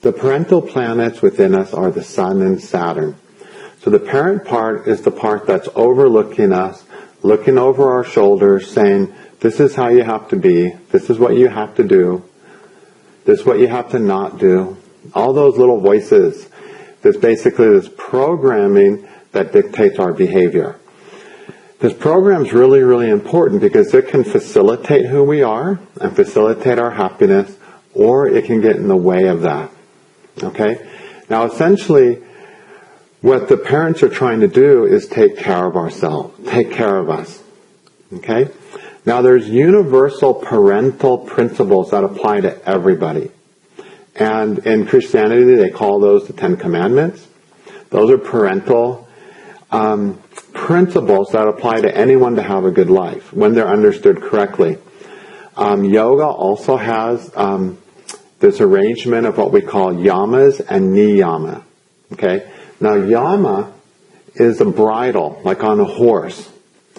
The parental planets within us are the Sun and Saturn. So the parent part is the part that's overlooking us, looking over our shoulders, saying, this is how you have to be, this is what you have to do, this is what you have to not do. All those little voices. There's basically this programming that dictates our behavior. This program is really, really important because it can facilitate who we are and facilitate our happiness, or it can get in the way of that. Okay? Now, essentially, what the parents are trying to do is take care of ourselves, take care of us. Okay? Now, there's universal parental principles that apply to everybody. And in Christianity, they call those the Ten Commandments. Those are parental principles that apply to anyone to have a good life when they're understood correctly. Yoga also has this arrangement of what we call yamas and niyama. Okay? Now, yama is a bridle, like on a horse.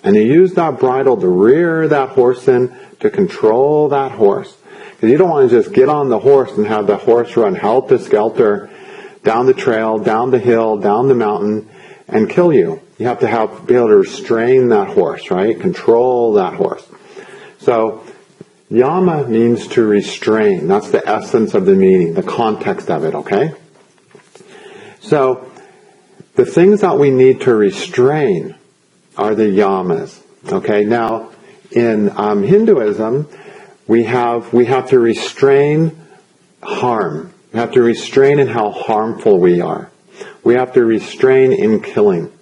And you use that bridle to rear that horse in, to control that horse. Because you don't want to just get on the horse and have the horse run helter-skelter down the trail, down the hill, down the mountain, and kill you. You have to be able to restrain that horse, right? Control that horse. So, yama means to restrain. That's the essence of the meaning, the context of it, okay? So, the things that we need to restrain are the yamas, okay? Now, in Hinduism, we have to restrain harm. We have to restrain in how harmful we are. We have to restrain in killing.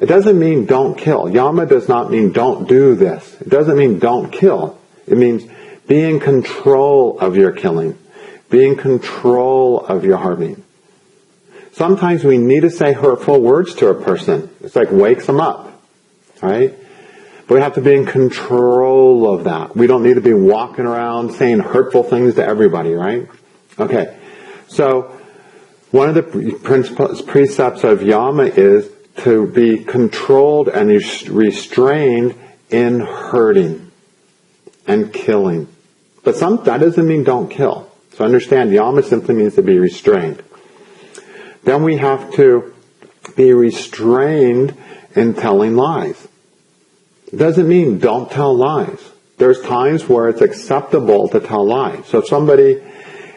It doesn't mean don't kill. Yama does not mean don't do this. It doesn't mean don't kill. It means be in control of your killing. Be in control of your harming. Sometimes we need to say hurtful words to a person. It's like wakes them up, right? But we have to be in control of that. We don't need to be walking around saying hurtful things to everybody, right? Okay. So, one of the precepts of yama is to be controlled and restrained in hurting and killing. But that doesn't mean don't kill. So understand, yama simply means to be restrained. Then we have to be restrained in telling lies. It doesn't mean don't tell lies. There's times where it's acceptable to tell lies. So if somebody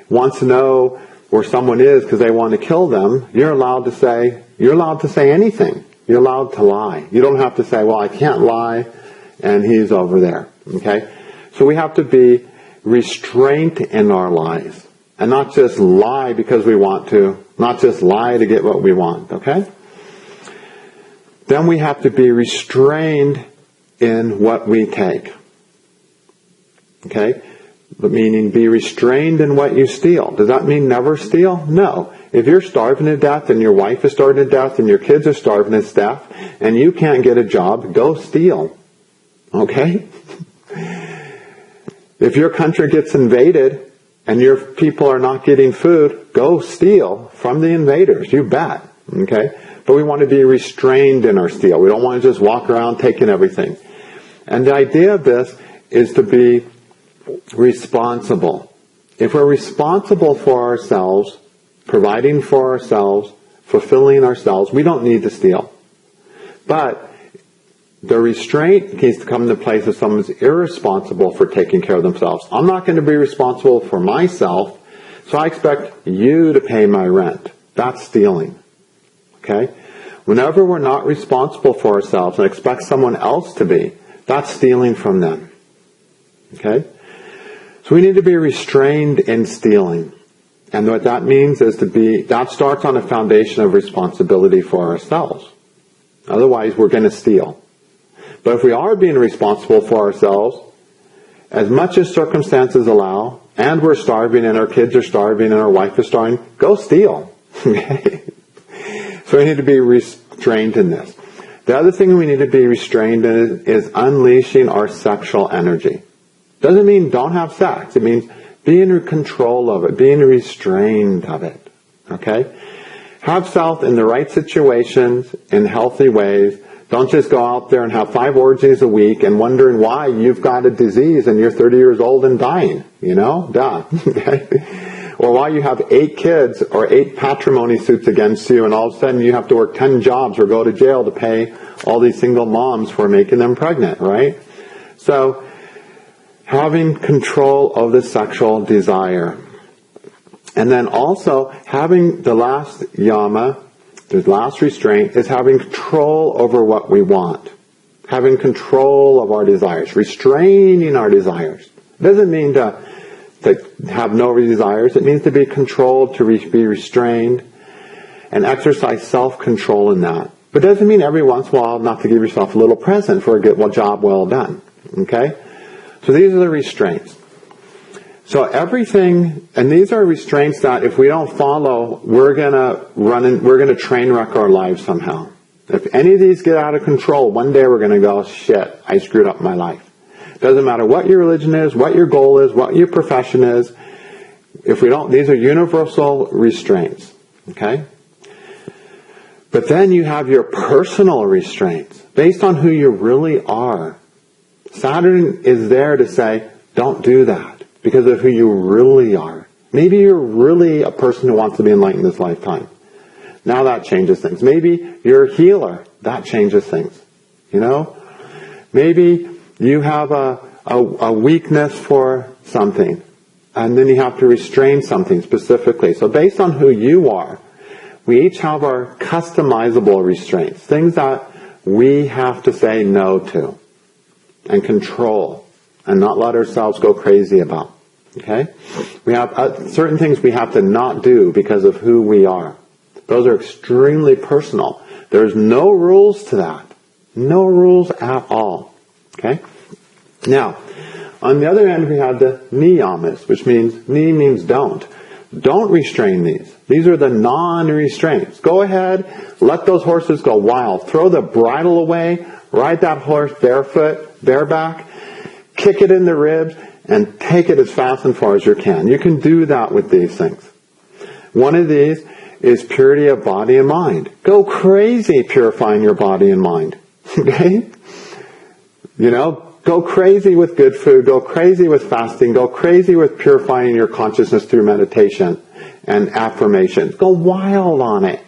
wants to know where someone is because they want to kill them, you're allowed to say anything. You're allowed to lie. You don't have to say, well, I can't lie and he's over there. Okay? So we have to be restrained in our lies. And not just lie because we want to. Not just lie to get what we want. Okay? Then we have to be restrained in what we take. Okay? Meaning be restrained in what you steal. Does that mean never steal? No. If you're starving to death and your wife is starving to death and your kids are starving to death and you can't get a job, go steal. Okay? If your country gets invaded and your people are not getting food, go steal from the invaders. You bet. Okay? But we want to be restrained in our steal. We don't want to just walk around taking everything. And the idea of this is to be responsible. If we're responsible for ourselves, providing for ourselves, fulfilling ourselves, we don't need to steal. But the restraint needs to come into place if someone's irresponsible for taking care of themselves. I'm not going to be responsible for myself, so I expect you to pay my rent. That's stealing. Okay? Whenever we're not responsible for ourselves and expect someone else to be, that's stealing from them. Okay? So we need to be restrained in stealing. And what that means is that starts on a foundation of responsibility for ourselves. Otherwise, we're going to steal. But if we are being responsible for ourselves, as much as circumstances allow, and we're starving, and our kids are starving, and our wife is starving, go steal. Okay? So we need to be restrained in this. The other thing we need to be restrained in is unleashing our sexual energy. Doesn't mean don't have sex. It means be in control of it, being restrained of it. Okay? Have self in the right situations, in healthy ways. Don't just go out there and have 5 orgies a week and wondering why you've got a disease and you're 30 years old and dying. You know? Duh. Okay? Or while you have 8 kids or 8 patrimony suits against you, and all of a sudden you have to work 10 jobs or go to jail to pay all these single moms for making them pregnant, right? So, having control of the sexual desire. And then also, having the last yama, the last restraint, is having control over what we want. Having control of our desires. Restraining our desires. It doesn't mean to have no desires. It means to be controlled, to be restrained, and exercise self-control in that. But it doesn't mean every once in a while not to give yourself a little present for a good job well done. Okay? So these are the restraints. So everything, and these are restraints that if we don't follow, we're gonna train wreck our lives somehow. If any of these get out of control, one day we're gonna go, shit, I screwed up my life. Doesn't matter what your religion is, what your goal is, what your profession is. If we don't, these are universal restraints. Okay? But then you have your personal restraints, based on who you really are. Saturn is there to say, don't do that. Because of who you really are. Maybe you're really a person who wants to be enlightened this lifetime. Now that changes things. Maybe you're a healer. That changes things. You know? Maybe you have a weakness for something. And then you have to restrain something specifically. So based on who you are, we each have our customizable restraints. Things that we have to say no to. And control. And not let ourselves go crazy about. Okay? We have certain things we have to not do because of who we are. Those are extremely personal. There's no rules to that. No rules at all. Okay? Now, on the other end we have the niyamas, which means, ni means don't. Don't restrain these. These are the non-restraints. Go ahead, let those horses go wild. Throw the bridle away, ride that horse barefoot, bareback, kick it in the ribs, and take it as fast and far as you can. You can do that with these things. One of these is purity of body and mind. Go crazy purifying your body and mind. Okay? You know, go crazy with good food, go crazy with fasting, go crazy with purifying your consciousness through meditation and affirmations. Go wild on it.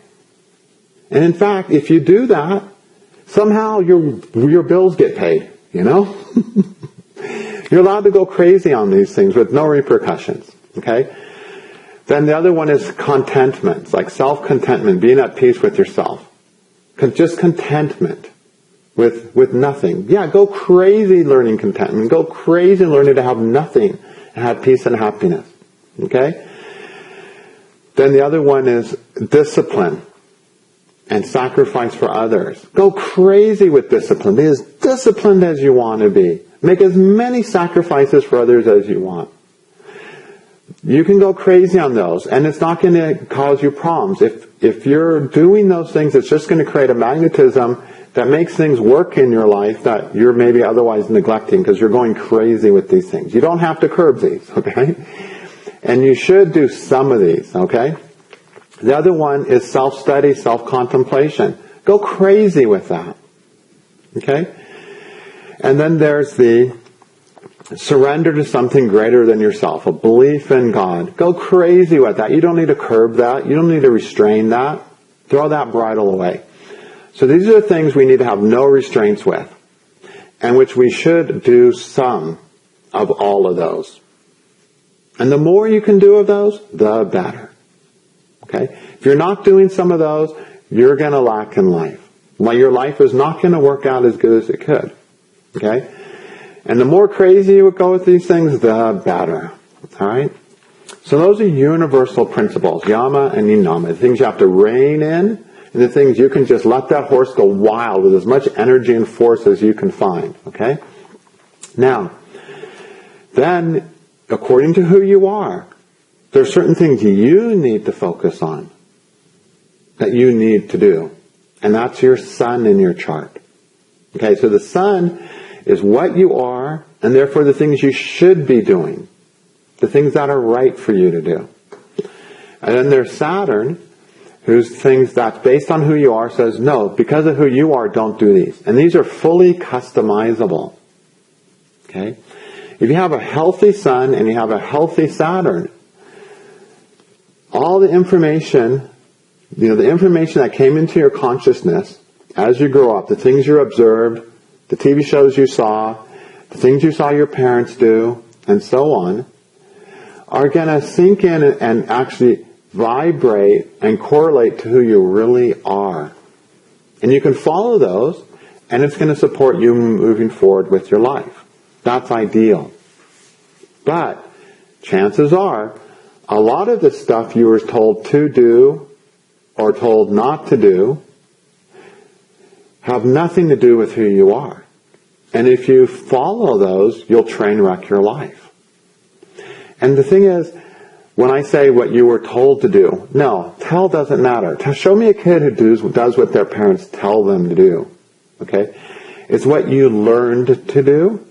And in fact, if you do that, somehow your bills get paid, you know? You're allowed to go crazy on these things with no repercussions. Okay? Then the other one is contentment. It's like self-contentment, being at peace with yourself. Just contentment with nothing. Yeah, go crazy learning contentment. Go crazy learning to have nothing and have peace and happiness. Okay? Then the other one is discipline and sacrifice for others. Go crazy with discipline. Be as disciplined as you want to be. Make as many sacrifices for others as you want. You can go crazy on those, and it's not going to cause you problems. If you're doing those things, it's just going to create a magnetism that makes things work in your life that you're maybe otherwise neglecting because you're going crazy with these things. You don't have to curb these, okay? And you should do some of these, okay? The other one is self-study, self-contemplation. Go crazy with that, okay? And then there's the surrender to something greater than yourself, a belief in God. Go crazy with that. You don't need to curb that. You don't need to restrain that. Throw that bridle away. So these are the things we need to have no restraints with, and which we should do some of all of those. And the more you can do of those, the better. Okay? If you're not doing some of those, you're going to lack in life. Your life is not going to work out as good as it could. Okay? And the more crazy you would go with these things, the better. Alright? So those are universal principles. Yama and Niyama. The things you have to rein in, and the things you can just let that horse go wild with as much energy and force as you can find. Okay? Now, then, according to who you are, there are certain things you need to focus on. That you need to do. And that's your sun in your chart. Okay, so the sun is what you are, and therefore the things you should be doing. The things that are right for you to do. And then there's Saturn, whose things that's based on who you are says, no, because of who you are, don't do these. And these are fully customizable. Okay? If you have a healthy sun and you have a healthy Saturn, all the information, the information that came into your consciousness as you grow up, the things you observed, the TV shows you saw, the things you saw your parents do, and so on, are going to sink in and actually vibrate and correlate to who you really are. And you can follow those, and it's going to support you moving forward with your life. That's ideal. But chances are, a lot of the stuff you were told to do or told not to do have nothing to do with who you are. And if you follow those, you'll train wreck your life. And the thing is, when I say what you were told to do, no, tell doesn't matter. Show me a kid who does what their parents tell them to do. Okay? It's what you learned to do,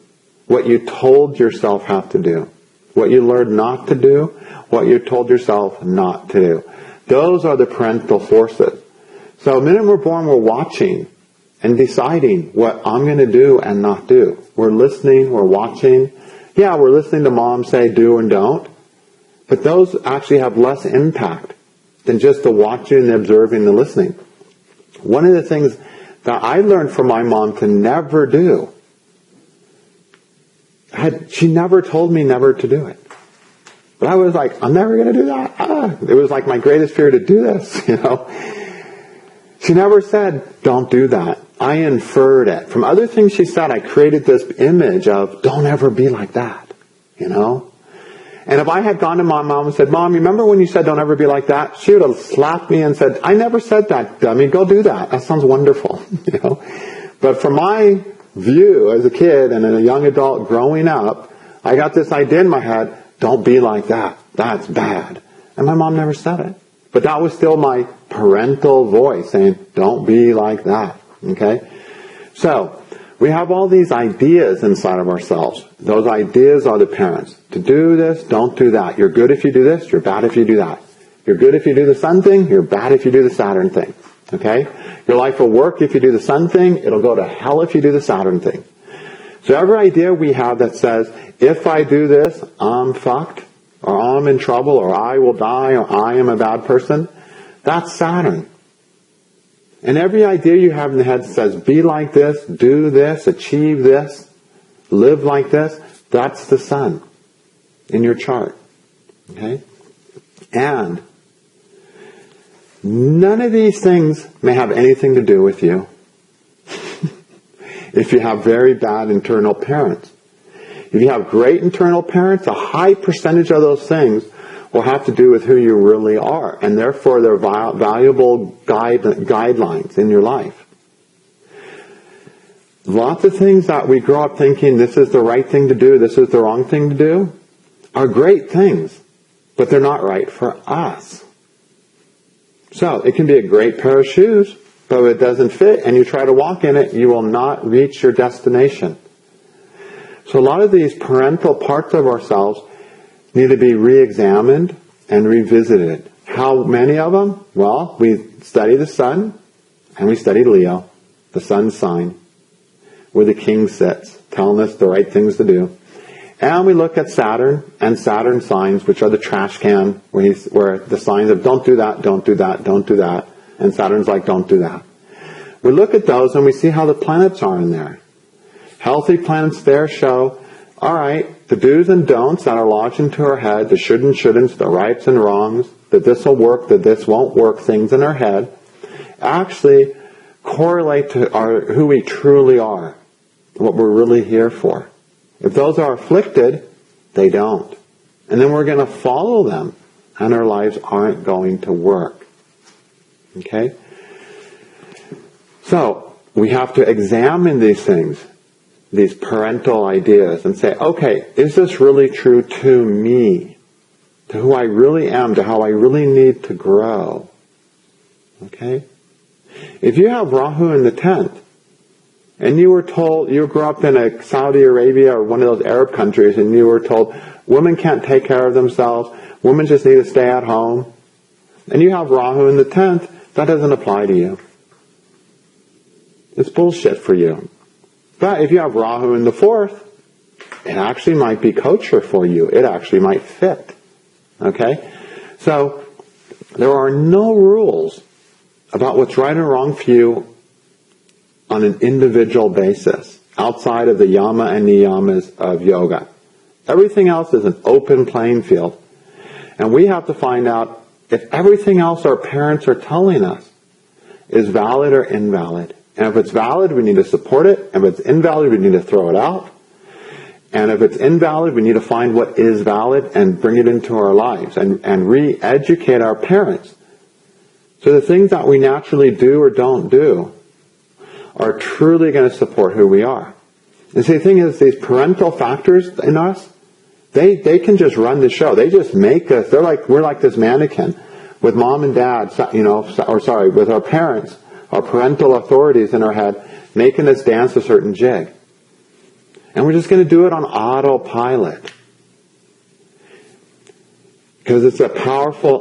what you told yourself how to do, what you learned not to do, what you told yourself not to do. Those are the parental forces. So the minute we're born, we're watching and deciding what I'm going to do and not do. We're listening, we're watching. Yeah, we're listening to mom say do and don't. But those actually have less impact than just the watching, the observing, the listening. One of the things that I learned from my mom to never do, she never told me never to do it. But I was like, I'm never going to do that. It was like my greatest fear to do this, She never said, don't do that. I inferred it. From other things she said, I created this image of, don't ever be like that, And if I had gone to my mom and said, Mom, remember when you said don't ever be like that? She would have slapped me and said, I never said that, dummy. Go do that. That sounds wonderful, But from my view as a kid and a young adult growing up, I got this idea in my head, don't be like that. That's bad. And my mom never said it. But that was still my parental voice saying, don't be like that. Okay? So, we have all these ideas inside of ourselves. Those ideas are the parents. To do this, don't do that. You're good if you do this, you're bad if you do that. You're good if you do the sun thing, you're bad if you do the Saturn thing. Okay? Your life will work if you do the sun thing, it'll go to hell if you do the Saturn thing. So every idea we have that says, if I do this, I'm fucked, or I'm in trouble, or I will die, or I am a bad person, that's Saturn. And every idea you have in the head that says, be like this, do this, achieve this, live like this, that's the sun in your chart. Okay? And none of these things may have anything to do with you if you have very bad internal parents. If you have great internal parents, a high percentage of those things will have to do with who you really are, and therefore they're valuable guidelines in your life. Lots of things that we grow up thinking this is the right thing to do, this is the wrong thing to do, are great things, but they're not right for us. So it can be a great pair of shoes, but if it doesn't fit and you try to walk in it, you will not reach your destination. So a lot of these parental parts of ourselves need to be re-examined and revisited. How many of them? Well, we study the sun and we study Leo, the sun sign, where the king sits, telling us the right things to do. And we look at Saturn and Saturn signs, which are the trash can, where the signs of don't do that, don't do that, don't do that. And Saturn's like, don't do that. We look at those and we see how the planets are in there. Healthy planets there show, all right, the do's and don'ts that are lodged into our head, the should and shouldn'ts, the rights and wrongs, that this will work, that this won't work, things in our head, actually correlate to who we truly are, what we're really here for. If those are afflicted, they don't. And then we're going to follow them, and our lives aren't going to work. Okay? So, we have to examine these things, these parental ideas, and say, okay, is this really true to me? To who I really am, to how I really need to grow? Okay? If you have Rahu in the 10th, and you were told, you grew up in a Saudi Arabia or one of those Arab countries, and you were told, women can't take care of themselves, women just need to stay at home, and you have Rahu in the 10th, that doesn't apply to you. It's bullshit for you. But if you have Rahu in the 4th, it actually might be kosher for you. It actually might fit. Okay? So, There are no rules about what's right or wrong for you on an individual basis, outside of the yama and niyamas of yoga. Everything else is an open playing field. And we have to find out if everything else our parents are telling us is valid or invalid. And if it's valid, we need to support it. And if it's invalid, we need to throw it out. And if it's invalid, we need to find what is valid and bring it into our lives and re-educate our parents. So the things that we naturally do or don't do are truly going to support who we are. And see, the thing is, these parental factors in us, they can just run the show. They just make us, we're like this mannequin with mom and dad, with our parents, our parental authorities in our head, making us dance a certain jig. And we're just going to do it on autopilot. Because it's a powerful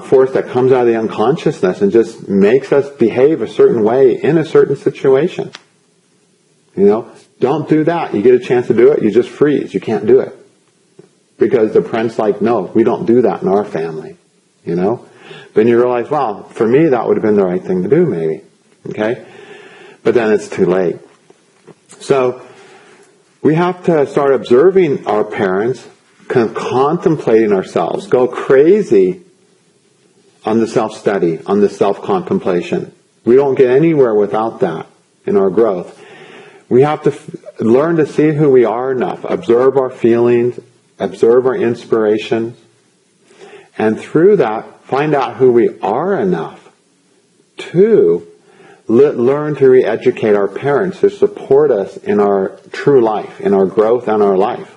force that comes out of the unconsciousness and just makes us behave a certain way in a certain situation. Don't do that. You get a chance to do it, you just freeze. You can't do it. Because the parent's like, no, we don't do that in our family. Then you realize, well, for me that would have been the right thing to do maybe. Okay? But then it's too late. So, we have to start observing our parents, contemplating ourselves, go crazy on the self-study, on the self-contemplation. We don't get anywhere without that in our growth. We have to learn to see who we are enough, observe our feelings, observe our inspirations, and through that, find out who we are enough to learn to re-educate our parents to support us in our true life, in our growth and our life.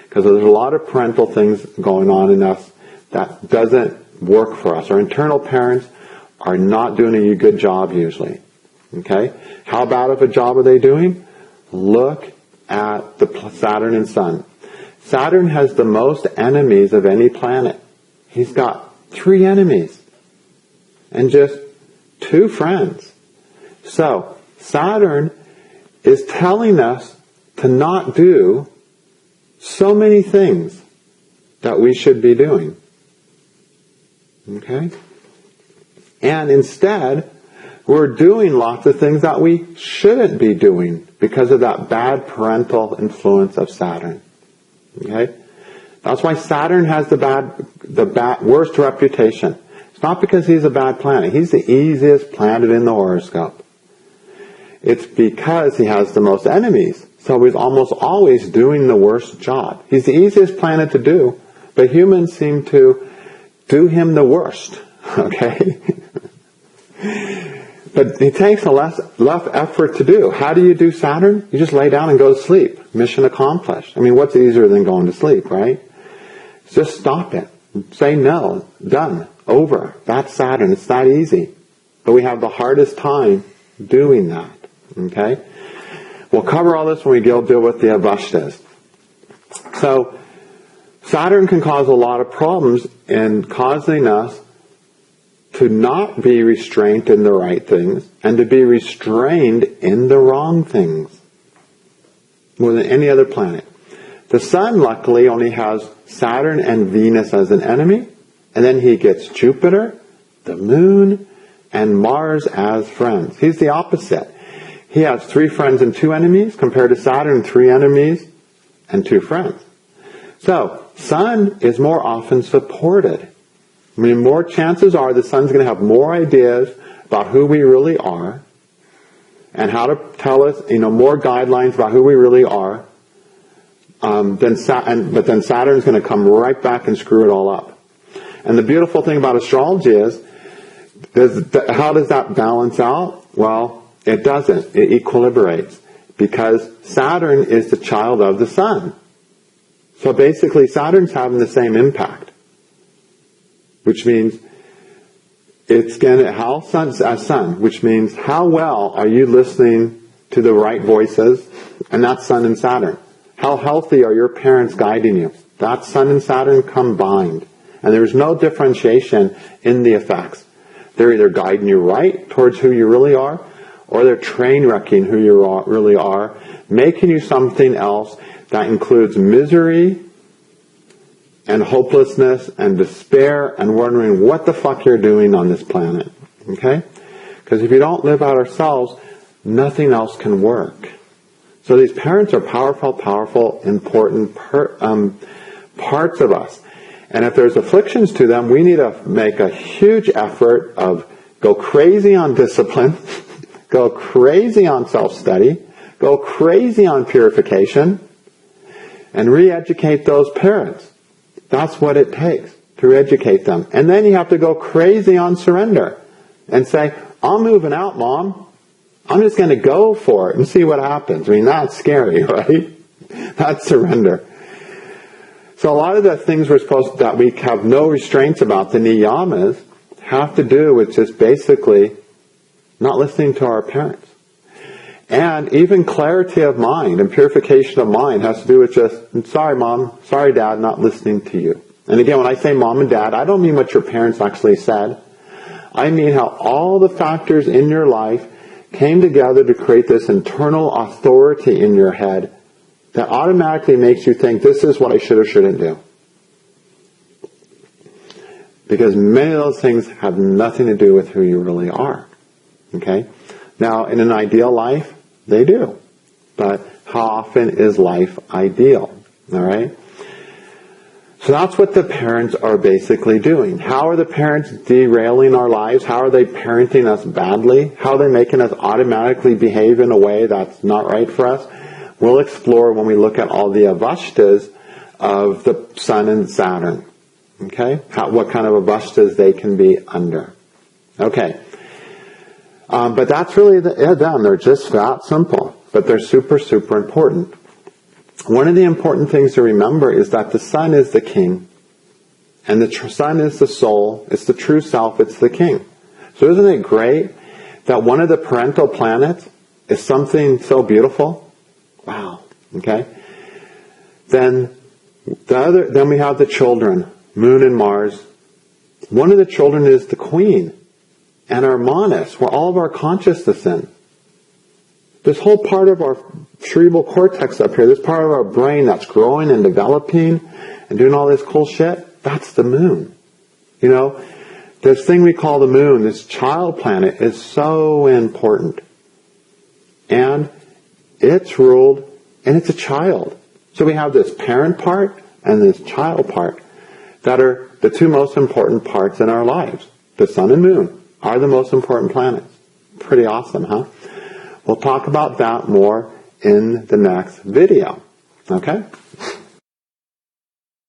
Because there's a lot of parental things going on in us that doesn't work for us. Our internal parents are not doing a good job usually. Okay? How bad of a job are they doing? Look at the Saturn and Sun. Saturn has the most enemies of any planet. He's got 3 enemies and just 2 friends. So, Saturn is telling us to not do so many things that we should be doing. Okay? And instead, we're doing lots of things that we shouldn't be doing because of that bad parental influence of Saturn. Okay? That's why Saturn has the worst reputation. It's not because he's a bad planet. He's the easiest planet in the horoscope. It's because he has the most enemies. So he's almost always doing the worst job. He's the easiest planet to do, but humans seem to do him the worst. Okay? But it takes less effort to do. How do you do Saturn? You just lay down and go to sleep. Mission accomplished. I mean, what's easier than going to sleep, right? Just stop it. Say no. Done. Over. That's Saturn. It's that easy. But we have the hardest time doing that. Okay? We'll cover all this when we deal with the Avashtas. So, Saturn can cause a lot of problems in causing us to not be restrained in the right things and to be restrained in the wrong things more than any other planet. The Sun, luckily, only has Saturn and Venus as an enemy, and then he gets Jupiter, the Moon, and Mars as friends. He's the opposite. He has 3 friends and 2 enemies, compared to Saturn, 3 enemies and 2 friends. So, Sun is more often supported. I mean, more chances are the Sun's going to have more ideas about who we really are and how to tell us, more guidelines about who we really are. But then Saturn's going to come right back and screw it all up. And the beautiful thing about astrology is, how does that balance out? Well, it doesn't. It equilibrates. Because Saturn is the child of the Sun. So basically, Saturn's having the same impact. Which means, it's going to, as Sun, which means, how well are you listening to the right voices? And that's Sun and Saturn. How healthy are your parents guiding you? That's Sun and Saturn combined. And there's no differentiation in the effects. They're either guiding you right towards who you really are, or they're train wrecking who you really are, making you something else that includes misery and hopelessness and despair and wondering what the fuck you're doing on this planet. Okay? Because if you don't live out ourselves, nothing else can work. So these parents are powerful, important parts of us. And if there's afflictions to them, we need to make a huge effort of go crazy on discipline, go crazy on self-study, go crazy on purification, and re-educate those parents. That's what it takes to re-educate them. And then you have to go crazy on surrender and say, I'm moving out, Mom. I'm just going to go for it and see what happens. I mean, that's scary, right? That's surrender. So a lot of the things that we have no restraints about, the niyamas, have to do with just basically not listening to our parents. And even clarity of mind and purification of mind has to do with just, sorry Mom, sorry Dad, not listening to you. And again, when I say Mom and Dad, I don't mean what your parents actually said. I mean how all the factors in your life came together to create this internal authority in your head that automatically makes you think, this is what I should or shouldn't do. Because many of those things have nothing to do with who you really are. Okay? Now, in an ideal life, they do. But how often is life ideal? Alright? So that's what the parents are basically doing. How are the parents derailing our lives? How are they parenting us badly? How are they making us automatically behave in a way that's not right for us? We'll explore when we look at all the avashtas of the Sun and Saturn. Okay? What kind of avashtas they can be under. Okay. But that's really them. They're just that simple. But they're super, super important. One of the important things to remember is that the Sun is the king. And the Sun is the soul. It's the true self. It's the king. So isn't it great that one of the parental planets is something so beautiful? Wow. Okay? Then we have the children, Moon and Mars. One of the children is the Queen and our Manas, where all of our consciousness in. This whole part of our cerebral cortex up here, this part of our brain that's growing and developing and doing all this cool shit, that's the Moon. You know, this thing we call the Moon, this child planet, is so important. And it's ruled, and it's a child. So we have this parent part and this child part that are the two most important parts in our lives. The Sun and Moon are the most important planets. Pretty awesome, huh? We'll talk about that more in the next video. Okay?